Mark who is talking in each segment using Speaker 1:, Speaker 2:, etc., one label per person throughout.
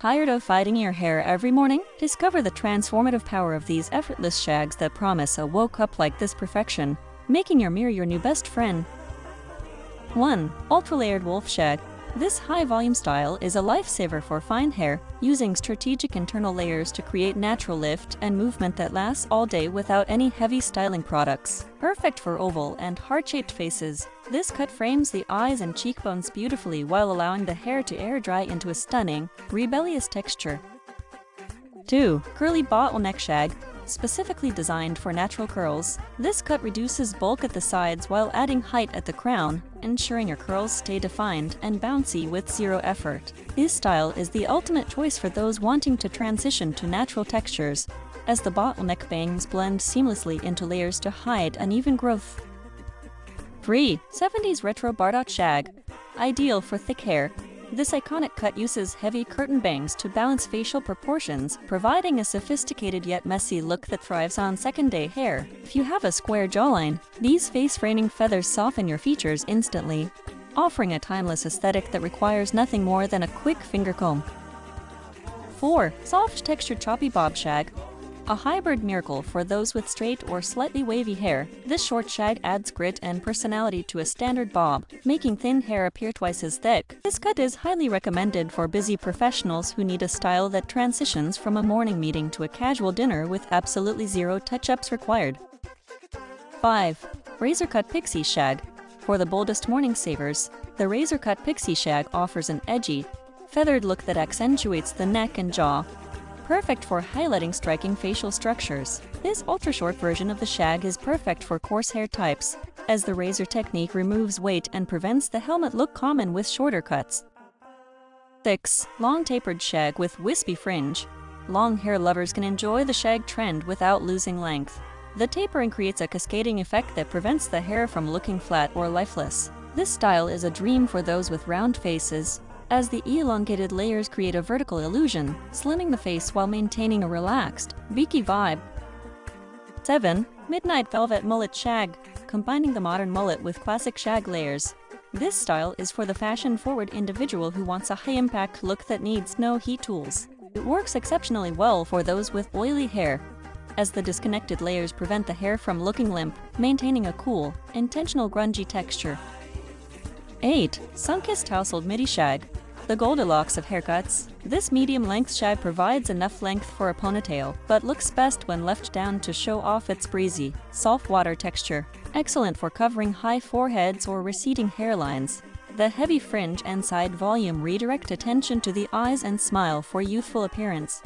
Speaker 1: Tired of fighting your hair every morning? Discover the transformative power of these effortless shags that promise a woke up like this perfection, making your mirror your new best friend. 1. Ultra-layered wolf shag. This high-volume style is a lifesaver for fine hair, using strategic internal layers to create natural lift and movement that lasts all day without any heavy styling products. Perfect for oval and heart-shaped faces, this cut frames the eyes and cheekbones beautifully while allowing the hair to air dry into a stunning, rebellious texture. 2. Curly bottleneck shag. Specifically designed for natural curls, this cut reduces bulk at the sides while adding height at the crown, ensuring your curls stay defined and bouncy with zero effort. This style is the ultimate choice for those wanting to transition to natural textures, as the bottleneck bangs blend seamlessly into layers to hide uneven growth. 3. 70s retro Bardot shag. Ideal for thick hair, this iconic cut uses heavy curtain bangs to balance facial proportions, providing a sophisticated yet messy look that thrives on second-day hair. If you have a square jawline, these face-framing feathers soften your features instantly, offering a timeless aesthetic that requires nothing more than a quick finger comb. 4. Soft textured choppy bob shag. A hybrid miracle for those with straight or slightly wavy hair, this short shag adds grit and personality to a standard bob, making thin hair appear twice as thick. This cut is highly recommended for busy professionals who need a style that transitions from a morning meeting to a casual dinner with absolutely zero touch-ups required. 5. Razor cut pixie shag. For the boldest morning savers, the razor cut pixie shag offers an edgy, feathered look that accentuates the neck and jaw, perfect for highlighting striking facial structures. This ultra-short version of the shag is perfect for coarse hair types, as the razor technique removes weight and prevents the helmet look common with shorter cuts. 6. Long tapered shag with wispy fringe. Long hair lovers can enjoy the shag trend without losing length. The tapering creates a cascading effect that prevents the hair from looking flat or lifeless. This style is a dream for those with round faces, as the elongated layers create a vertical illusion, slimming the face while maintaining a relaxed, beaky vibe. 7. Midnight velvet mullet shag. Combining the modern mullet with classic shag layers. This style is for the fashion-forward individual who wants a high-impact look that needs no heat tools. It works exceptionally well for those with oily hair, as the disconnected layers prevent the hair from looking limp, maintaining a cool, intentional grungy texture. 8. Sun-kissed tousled midi shag. The Goldilocks of haircuts. This medium-length shag provides enough length for a ponytail, but looks best when left down to show off its breezy, saltwater texture. Excellent for covering high foreheads or receding hairlines. The heavy fringe and side volume redirect attention to the eyes and smile for youthful appearance.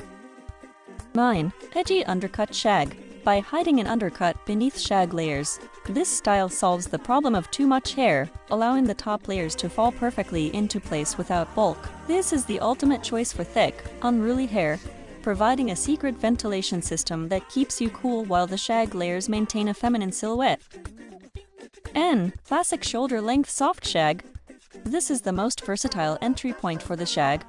Speaker 1: 9. Edgy undercut shag. By hiding an undercut beneath shag layers, this style solves the problem of too much hair, allowing the top layers to fall perfectly into place without bulk. This is the ultimate choice for thick, unruly hair, providing a secret ventilation system that keeps you cool while the shag layers maintain a feminine silhouette. N. Classic shoulder-length soft shag. This is the most versatile entry point for the shag,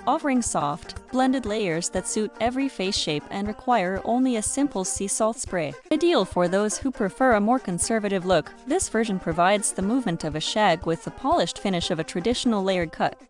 Speaker 1: offering soft, blended layers that suit every face shape and require only a simple sea salt spray. Ideal for those who prefer a more conservative look, this version provides the movement of a shag with the polished finish of a traditional layered cut.